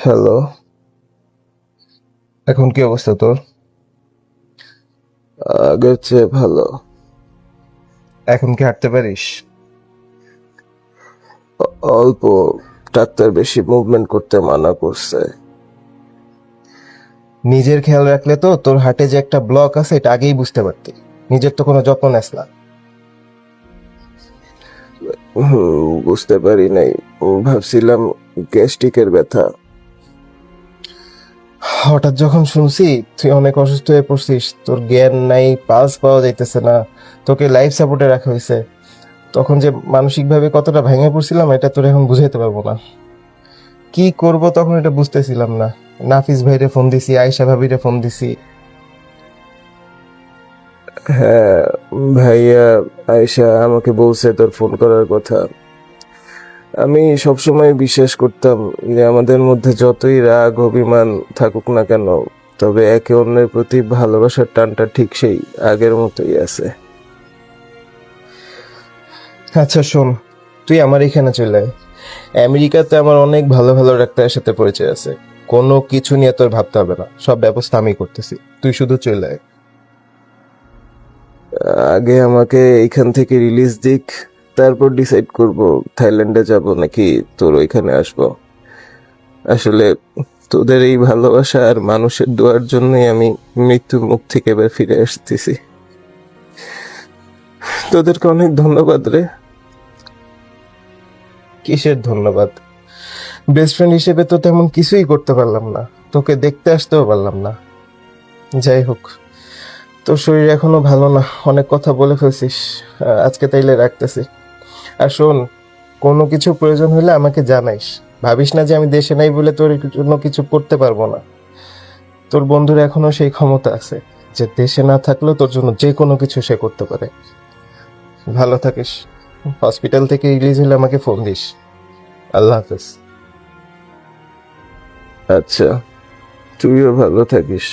Hello, এখন কি অবস্থা তোর? আগের চেয়ে ভালো। এখন কি হাঁটতে পারিস? অল্প। ডাক্তার বেশি মুভমেন্ট করতে মানা করছে। নিজের খেয়াল রাখলে তো তোর হার্টে যে একটা ব্লক আছে এটা আগেই বুঝতে পারতি। নিজের তো কোনো যত্ন নেস না। বুঝতে পারি নাই। ভাবছিলাম গ্যাস্ট্রিকের ব্যথা। হঠাৎ যখন শুনছি তুই অনেক অসুস্থ হয়ে পড়ছিস, তোর জ্ঞান নাই, পালস পাওয়া যাইতেছে না, তোকে লাইফ সাপোর্টে রাখা হয়েছে, তখন যে মানসিকভাবে কতটা ভেঙে পড়ছিলাম এটা তোর এখন বুঝাইতে পারবো না। কি করব তখন এটা বুঝতেছিলাম না। নাফিস ভাইরে ফোন দিছি, আয়েশা ভাবিরে ফোন দিছি। হ্যাঁ, ভাইয়া আয়েশা আমাকে বলছে তোর ফোন করার কথা। আমি সবসময় বিশ্বাস করতাম যে আমাদের মধ্যে যতই রাগ অভিমান থাকুক না কেন, তবে একে অন্যের প্রতি ভালোবাসার টানটা ঠিক সেই আগের মতোই আছে। আচ্ছা শোন, তুই আমার এখানে চলে আয়। আমেরিকাতে আমার অনেক ভালো ভালো ডাক্তারের সাথে পরিচয় আছে। কোনো কিছু নিয়ে তোর ভাবতে হবে না, সব ব্যবস্থা আমি করতেছি, তুই শুধু চলে আয়। আগে আমাকে এইখান থেকে রিলিজ দিক, তারপর ডিসাইড করব থাইল্যান্ডে যাব নাকি তোর ওইখানে আসব। আসলে তোদের এই ভালোবাসা আর মানুষের দোয়ার জন্যই আমি মৃত্যুর মুখ থেকে এবার ফিরে আসতেছি। তোদেরকে অনেক ধন্যবাদ রে। কিসের ধন্যবাদ? বেস্ট ফ্রেন্ড হিসেবে তো তেমন কিছুই করতে পারলাম না, তোকে দেখতে আসতেও পারলাম না। যাই হোক, তোর শরীর এখনো ভালো না, অনেক কথা বলে ফেলছিস। আজকে তাইলে রাখতেছি। আর শোন, কোনো কিছু প্রয়োজন হলে আমাকে জানাইস। ভাবিস না যে আমি দেশে নাই বলে তোর জন্য কিছু করতে পারবো না। তোর বন্ধুর এখনো সেই ক্ষমতা আছে যে দেশে না থাকলেও তোর জন্য যে কোনো কিছু সে করতে পারে। ভালো থাকিস। হসপিটাল থেকে রিলিজ হলে আমাকে ফোন দিস। আল্লাহ হাফেজ। আচ্ছা, তুইও ভালো থাকিস।